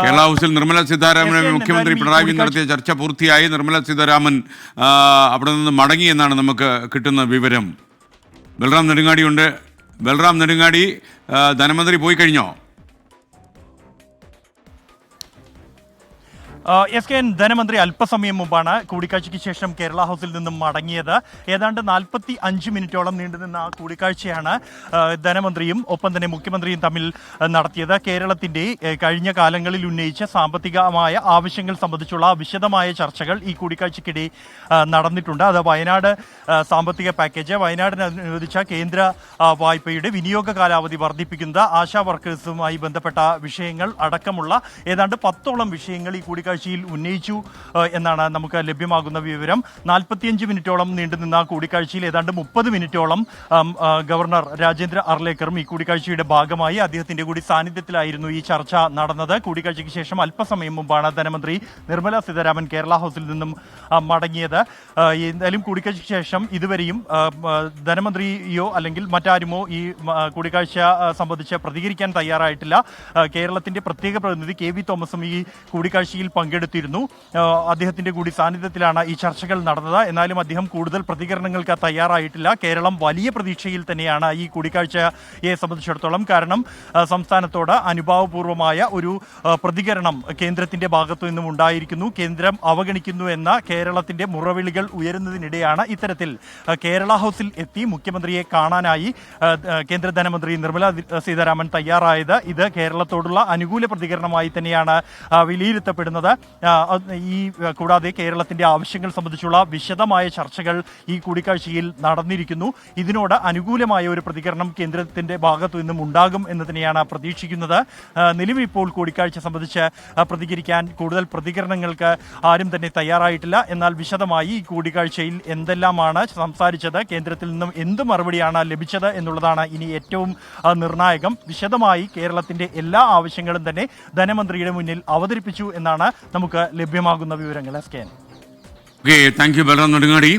കേരള ഹൗസിൽ നിർമ്മല സീതാരാമൻ മുഖ്യമന്ത്രി പിണറായി വിജയൻ നടത്തിയ ചർച്ച പൂർത്തിയായി. നിർമ്മല സീതാരാമൻ അവിടെ നിന്ന് മടങ്ങി എന്നാണ് നമുക്ക് കിട്ടുന്ന വിവരം. ബൽറാം നെടുങ്ങാടിയുണ്ട്. ബൽറാം നെടുങ്ങാടി, ധനമന്ത്രി പോയി കഴിഞ്ഞോ? SKN ധനമന്ത്രി അല്പസമയം മുമ്പാണ് കൂടിക്കാഴ്ചയ്ക്ക് ശേഷം കേരള ഹൗസിൽ നിന്നും മടങ്ങിയത്. ഏതാണ്ട് 45 മിനിറ്റോളം നീണ്ടുനിന്ന ആ കൂടിക്കാഴ്ചയാണ് ധനമന്ത്രിയും ഒപ്പം തന്നെ മുഖ്യമന്ത്രിയും തമ്മിൽ നടത്തിയത്. കേരളത്തിൻ്റെ കഴിഞ്ഞ കാലങ്ങളിൽ ഉന്നയിച്ച സാമ്പത്തികമായ ആവശ്യങ്ങൾ സംബന്ധിച്ചുള്ള വിശദമായ ചർച്ചകൾ ഈ കൂടിക്കാഴ്ചയ്ക്കിടെ നടന്നിട്ടുണ്ട്. അത് വയനാട് സാമ്പത്തിക പാക്കേജ്, വയനാടിന് അനുവദിച്ച കേന്ദ്ര വായ്പയുടെ വിനിയോഗ കാലാവധി വർദ്ധിപ്പിക്കുന്നത്, ആശാ വർക്കേഴ്സുമായി ബന്ധപ്പെട്ട വിഷയങ്ങൾ അടക്കമുള്ള ഏതാണ്ട് 10ഓളം വിഷയങ്ങൾ ഈ കൂടിക്കാഴ്ചയിൽ ഉന്നയിച്ചു എന്നാണ് നമുക്ക് ലഭ്യമാകുന്ന വിവരം. 45 മിനിറ്റോളം നീണ്ടുനിന്ന കൂടിക്കാഴ്ചയിൽ ഏതാണ്ട് 30 മിനിറ്റോളം ഗവർണർ രാജേന്ദ്ര അർലേക്കറും ഈ കൂടിക്കാഴ്ചയുടെ ഭാഗമായി അദ്ദേഹത്തിന്റെ കൂടി സാന്നിധ്യത്തിലായിരുന്നു ഈ ചർച്ച നടന്നത്. കൂടിക്കാഴ്ചയ്ക്ക് ശേഷം അല്പസമയം മുമ്പാണ് ധനമന്ത്രി നിർമ്മല സീതാരാമൻ കേരള ഹൗസിൽ നിന്നും മടങ്ങിയത്. എന്തായാലും കൂടിക്കാഴ്ചയ്ക്ക് ശേഷം ഇതുവരെയും ധനമന്ത്രിയോ അല്ലെങ്കിൽ മറ്റാരുമോ ഈ കൂടിക്കാഴ്ച സംബന്ധിച്ച് പ്രതികരിക്കാൻ തയ്യാറായിട്ടില്ല. കേരളത്തിന്റെ പ്രത്യേക പ്രതിനിധി KV തോമസും ഈ കൂടിക്കാഴ്ചയിൽ പങ്കെടുത്തിരുന്നു. അദ്ദേഹത്തിന്റെ കൂടി സാന്നിധ്യത്തിലാണ് ഈ ചർച്ചകൾ നടന്നത്. എന്നാലും അദ്ദേഹം കൂടുതൽ പ്രതികരണങ്ങൾക്ക് തയ്യാറായിട്ടില്ല. കേരളം വലിയ പ്രതീക്ഷയിൽ തന്നെയാണ് ഈ കൂടിക്കാഴ്ചയെ സംബന്ധിച്ചിടത്തോളം. കാരണം സംസ്ഥാനത്തോട് അനുഭാവപൂർവമായ ഒരു പ്രതികരണം കേന്ദ്രത്തിന്റെ ഭാഗത്തു നിന്നും ഉണ്ടായിരിക്കുന്നു. കേന്ദ്രം അവഗണിക്കുന്നു എന്ന കേരളത്തിന്റെ മുറവിളികൾ ഉയരുന്നതിനിടെയാണ് ഇത്തരത്തിൽ കേരള ഹൗസിൽ എത്തി മുഖ്യമന്ത്രിയെ കാണാനായി കേന്ദ്ര ധനമന്ത്രി നിർമ്മല സീതാരാമൻ തയ്യാറായത്. ഇത് കേരളത്തോടുള്ള അനുകൂല പ്രതികരണമായി തന്നെയാണ് വിലയിരുത്തപ്പെടുന്നത്. ഈ കൂടാതെ കേരളത്തിന്റെ ആവശ്യങ്ങൾ സംബന്ധിച്ചുള്ള വിശദമായ ചർച്ചകൾ ഈ കൂടിക്കാഴ്ചയിൽ നടന്നിരിക്കുന്നു. ഇതിനോട് അനുകൂലമായ ഒരു പ്രതികരണം കേന്ദ്രത്തിന്റെ ഭാഗത്തു നിന്നും ഉണ്ടാകും എന്ന് തന്നെയാണ് പ്രതീക്ഷിക്കുന്നത്. നിലവിൽ ഇപ്പോൾ കൂടിക്കാഴ്ച സംബന്ധിച്ച് പ്രതികരിക്കാൻ കൂടുതൽ പ്രതികരണങ്ങൾക്ക് ആരും തന്നെ തയ്യാറായിട്ടില്ല. എന്നാൽ വിശദമായി ഈ കൂടിക്കാഴ്ചയിൽ എന്തെല്ലാമാണ് സംസാരിച്ചത്, കേന്ദ്രത്തിൽ നിന്നും എന്ത് മറുപടിയാണ് ലഭിച്ചത് എന്നുള്ളതാണ് ഇനി ഏറ്റവും നിർണായകം. വിശദമായി കേരളത്തിന്റെ എല്ലാ ആവശ്യങ്ങളും തന്നെ ധനമന്ത്രിയുടെ മുന്നിൽ അവതരിപ്പിച്ചു എന്നാണ് നമുക്ക് ലഭ്യമാകുന്ന വിവരങ്ങൾ. Okay, thank you Balram Nedungadi.